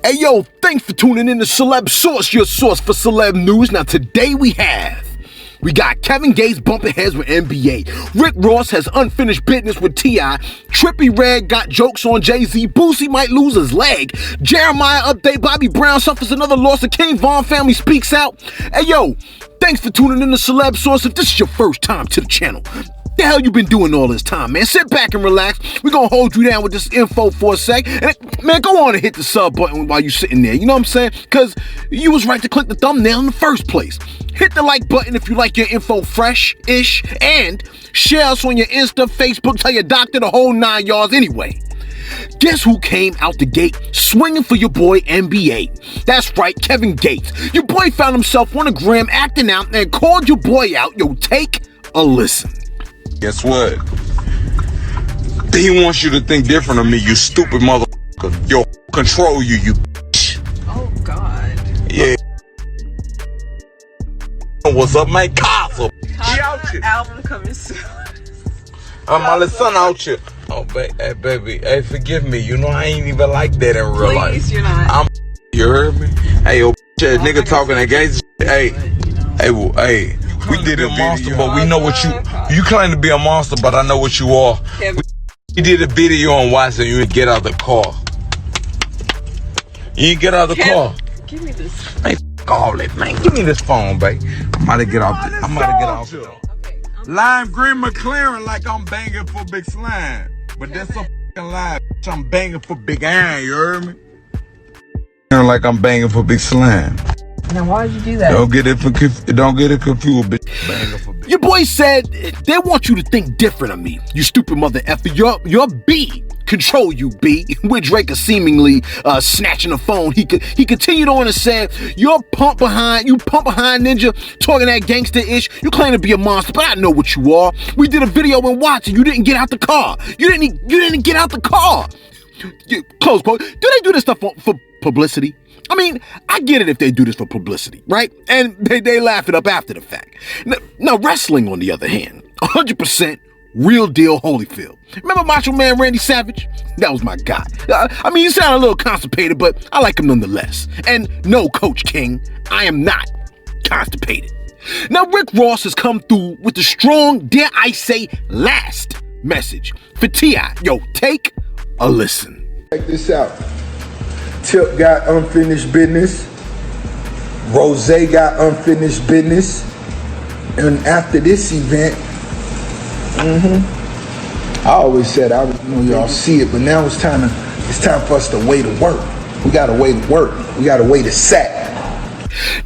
Hey yo, thanks for tuning in to Celebs Source, your source for celeb news. Now today we got Kevin Gates bumping heads with NBA. Rick Ross has unfinished business with T.I. Trippie Redd got jokes on Jay-Z. Boosie might lose his leg. Jeremiah update. Bobby Brown suffers another loss. The King Von family speaks out. Hey yo, thanks for tuning in to Celebs Source. If this is your first time to the channel, the hell you been doing all this time, man? Sit back and relax. We're gonna hold you down with this info for a sec. And man, go on and hit the sub button while you sitting there. You know what I'm saying? Because you was right to click the thumbnail in the first place. Hit the like button if you like your info fresh-ish. And share us on your Insta, Facebook, tell your doctor, the whole 9 yards anyway. Guess who came out the gate swinging for your boy NBA? That's right, Kevin Gates. Your boy found himself on the gram acting out and called your boy out. Yo, take a listen. Guess what? He wants you to think different of me, you stupid motherfucker. Yo, control you, you bitch. Oh, God. Yeah. What's up, man? Casa. He out here. Album coming soon. My little son out here. Oh, hey, baby. Hey, forgive me. You know, I ain't even like that in real life. Please, you're not. You heard me? Hey, yo, bitch, nigga talking against Hey, hey. We did a monster, but we know what you claim to be a monster, but I know what you are. We did a video on watch and you didn't get out of the car. You didn't get out of the car. Give me this. Hey, all that, man. Give me this phone, babe. I'm about to get off. Okay, Lime green McLaren like I'm banging for Big Slime. But that's a fucking lie. I'm banging for Big Iron, you heard me? Like I'm banging for Big Slime. Now, why did you do that? Don't get it confused, bitch. Banger for bitch. Your boy said they want you to think different of me. You stupid mother effer. You're B. Control you, B. With Drake seemingly snatching the phone, he continued on and said, "You're pump behind Ninja, talking that gangster-ish. You claim to be a monster, but I know what you are. We did a video and watch, and you didn't get out the car. You didn't get out the car." Close quote. Do they do this stuff for publicity? I mean, I get it if they do this for publicity, right? And they laugh it up after the fact. Now, wrestling, on the other hand, 100% real deal Holyfield. Remember Macho Man Randy Savage? That was my guy. I mean, he sounded a little constipated, but I like him nonetheless. And no, Coach King, I am not constipated. Now, Rick Ross has come through with the strong, dare I say, last message for T.I. Yo, take a listen. Check this out. Tip got unfinished business. Rose got unfinished business. And after this event, I always said I would, y'all see it, but now it's time for us to weigh the work. We gotta weigh the work. We gotta weigh the sack.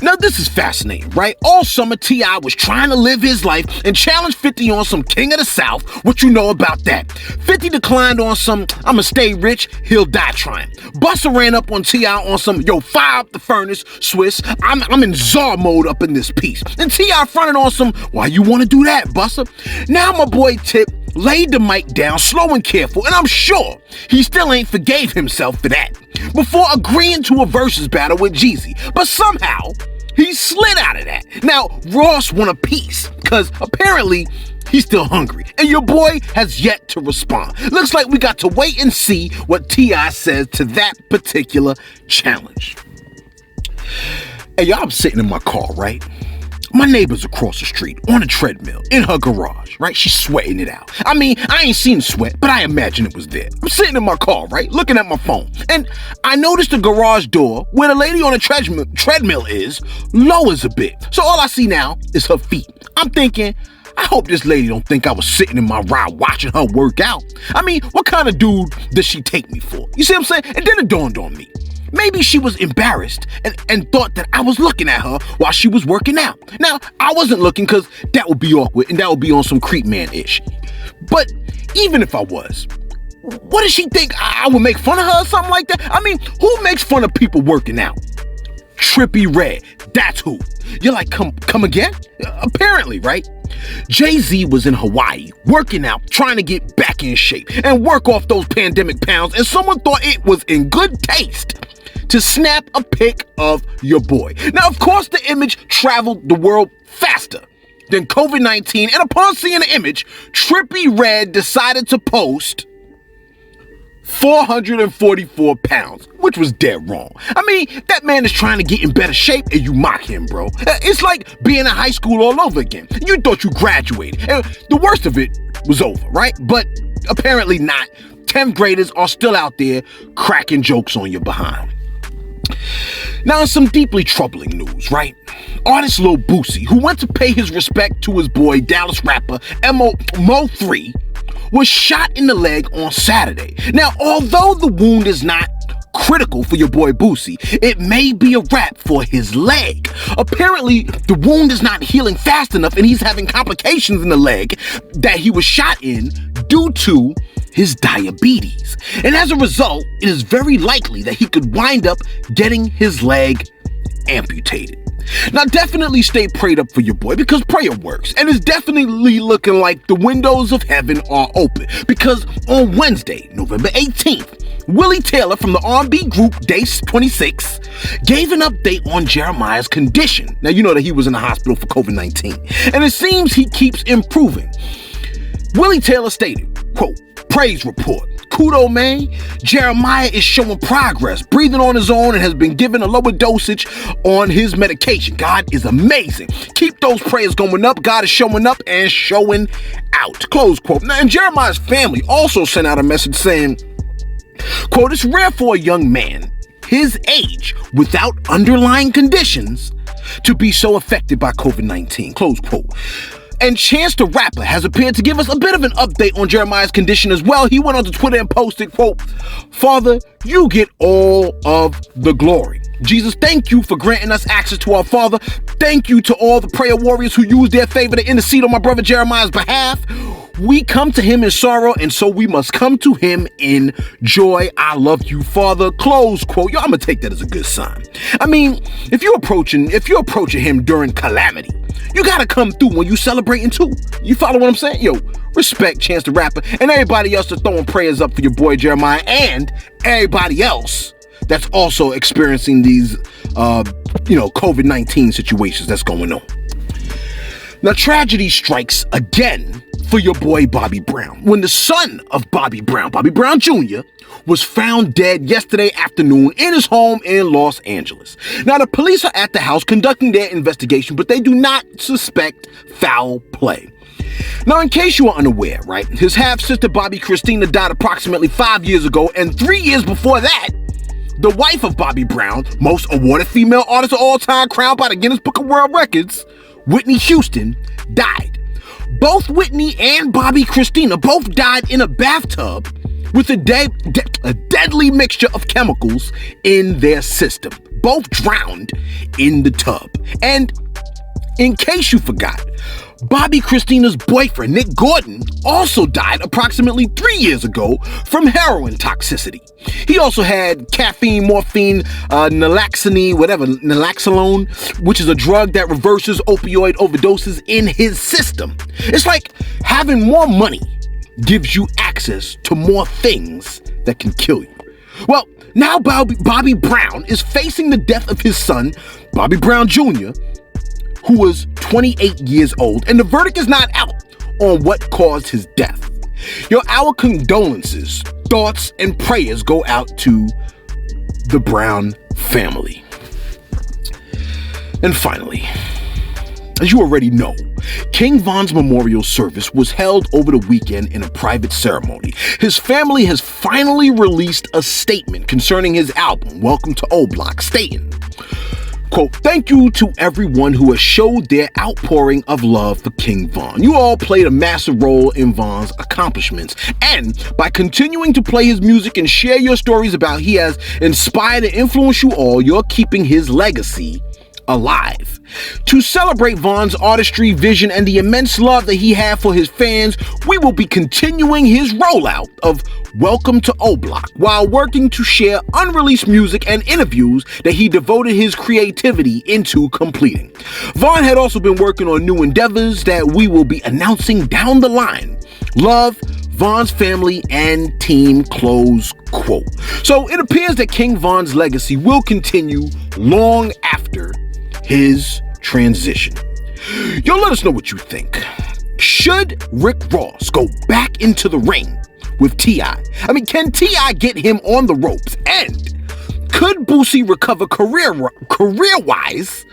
Now this is fascinating, right? All summer T.I. was trying to live his life and challenge 50 on some King of the South. What you know about that? 50 declined on some I'ma stay rich, he'll die trying. Busta ran up on T.I. on some yo, fire up the furnace, Swiss. I'm in czar mode up in this piece. And T.I. fronted on some, why you wanna do that, Busta? Now my boy Tip laid the mic down slow and careful, and I'm sure he still ain't forgave himself for that, before agreeing to a versus battle with Jeezy. But somehow, he slid out of that. Now, Ross won a piece, because apparently, he's still hungry. And your boy has yet to respond. Looks like we got to wait and see what T.I. says to that particular challenge. Hey, y'all, I'm sitting in my car, right? My neighbor's across the street on a treadmill in her garage, right? She's sweating it out. I mean, I ain't seen sweat, but I imagine it was there. I'm sitting in my car, right? Looking at my phone. And I noticed the garage door where the lady on the treadmill is lowers a bit. So all I see now is her feet. I'm thinking, I hope this lady don't think I was sitting in my ride watching her work out. I mean, what kind of dude does she take me for? You see what I'm saying? And then it dawned on me. Maybe she was embarrassed and thought that I was looking at her while she was working out. Now, I wasn't looking because that would be awkward and that would be on some creep man-ish. But even if I was, what does she think? I would make fun of her or something like that? I mean, who makes fun of people working out? Trippie Redd, that's who. You're like, come again? Apparently, right? Jay-Z was in Hawaii working out, trying to get back in shape and work off those pandemic pounds, and someone thought it was in good taste to snap a pic of your boy. Now, of course, the image traveled the world faster than COVID-19, and upon seeing the image, Trippie Redd decided to post 444 pounds, which was dead wrong. I mean, that man is trying to get in better shape and you mock him, bro. It's like being in high school all over again. You thought you graduated. And the worst of it was over, right? But apparently not. 10th graders are still out there cracking jokes on your behind. Now, some deeply troubling news, right? Artist Lil Boosie, who went to pay his respect to his boy, Dallas rapper Mo3, was shot in the leg on Saturday. Now, although the wound is not critical for your boy Boosie, it may be a wrap for his leg. Apparently, the wound is not healing fast enough and he's having complications in the leg that he was shot in due to his diabetes. And as a result, it is very likely that he could wind up getting his leg amputated. Now, definitely stay prayed up for your boy because prayer works, and it's definitely looking like the windows of heaven are open because on Wednesday, November 18th, Willie Taylor from the R&B group Day 26 gave an update on Jeremiah's condition. Now, you know that he was in the hospital for COVID-19, and it seems he keeps improving. Willie Taylor stated, quote, "Praise report. Kudo, man. Jeremiah is showing progress, breathing on his own, and has been given a lower dosage on his medication. God is amazing. Keep those prayers going up. God is showing up and showing out." Close quote. Now, and Jeremiah's family also sent out a message saying, quote, "It's rare for a young man his age without underlying conditions to be so affected by COVID-19. Close quote. And Chance the Rapper has appeared to give us a bit of an update on Jeremiah's condition as well. He went onto Twitter and posted, quote, "Father, you get all of the glory. Jesus, thank you for granting us access to our Father. Thank you to all the prayer warriors who used their favor to intercede on my brother Jeremiah's behalf. We come to him in sorrow, and so we must come to him in joy. I love you, Father." Close quote. Yo, I'm gonna take that as a good sign. I mean, if you're approaching him during calamity, you gotta come through when you celebrating too. You follow what I'm saying? Yo, respect Chance the Rapper and everybody else that's throwing prayers up for your boy Jeremiah and everybody else that's also experiencing these, COVID-19 situations that's going on. Now, tragedy strikes again for your boy Bobby Brown when the son of Bobby Brown Jr., was found dead yesterday afternoon in his home in Los Angeles. Now, the police are at the house conducting their investigation, but they do not suspect foul play. Now, in case you are unaware, right, his half-sister Bobby Christina died approximately 5 years ago, and 3 years before that, the wife of Bobby Brown, most awarded female artist of all time, crowned by the Guinness Book of World Records, Whitney Houston, died. Both Whitney and Bobby Christina both died in a bathtub with a deadly mixture of chemicals in their system. Both drowned in the tub. And in case you forgot, Bobby Christina's boyfriend, Nick Gordon, also died approximately 3 years ago from heroin toxicity. He also had caffeine, morphine, naloxone, which is a drug that reverses opioid overdoses in his system. It's like having more money gives you access to more things that can kill you. Well, now Bobby Brown is facing the death of his son, Bobby Brown Jr., who was 28 years old, and the verdict is not out on what caused his death. Our condolences, thoughts, and prayers go out to the Brown family. And finally, as you already know, King Von's memorial service was held over the weekend in a private ceremony. His family has finally released a statement concerning his album, Welcome to O Block, stating, quote, "Thank you to everyone who has showed their outpouring of love for King Von. You all played a massive role in Von's accomplishments, and by continuing to play his music and share your stories about he has inspired and influenced you all, you're keeping his legacy alive. To celebrate Von's artistry, vision, and the immense love that he had for his fans, we will be continuing his rollout of Welcome to O Block while working to share unreleased music and interviews that he devoted his creativity into completing. Von had also been working on new endeavors that we will be announcing down the line. Love, Von's family and team," close quote. So it appears that King Von's legacy will continue long after his transition. Yo, let us know what you think. Should Rick Ross go back into the ring with T.I.? I mean, can T.I. get him on the ropes? And could Boosie recover career-wise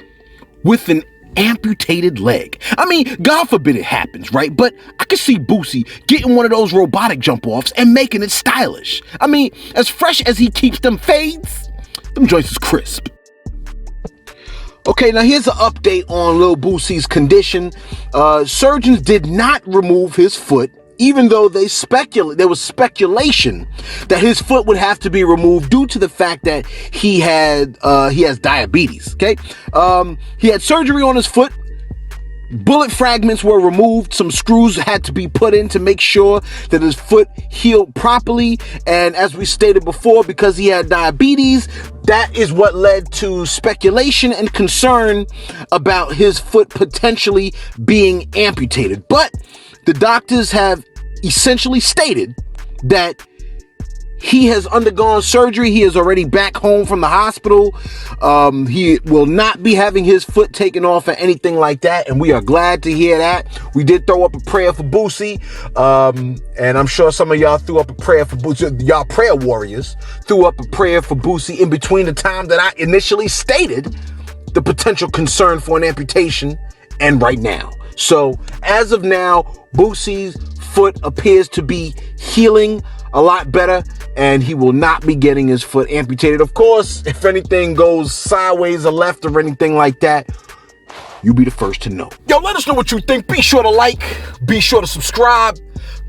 with an amputated leg? I mean, God forbid it happens, right? But I can see Boosie getting one of those robotic jump-offs and making it stylish. I mean, as fresh as he keeps them fades, them joints is crisp. Okay, now here's an update on Lil Boosie's condition. Surgeons did not remove his foot, even though there was speculation that his foot would have to be removed due to the fact that he has diabetes. Okay, he had surgery on his foot. Bullet fragments were removed. Some screws had to be put in to make sure that his foot healed properly. And as we stated before, because he had diabetes, that is what led to speculation and concern about his foot potentially being amputated. But the doctors have essentially stated that he has undergone surgery. He is already back home from the hospital. He will not be having his foot taken off or anything like that. And we are glad to hear that. We did throw up a prayer for Boosie. And I'm sure some of y'all threw up a prayer for Boosie. Y'all prayer warriors threw up a prayer for Boosie in between the time that I initially stated the potential concern for an amputation and right now. So as of now, Boosie's foot appears to be healing a lot better, and he will not be getting his foot amputated. Of course, if anything goes sideways or left or anything like that, you'll be the first to know. Yo, let us know what you think. Be sure to like, be sure to subscribe.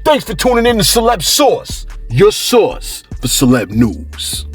Thanks for tuning in to Celebs Source, your source for celeb news.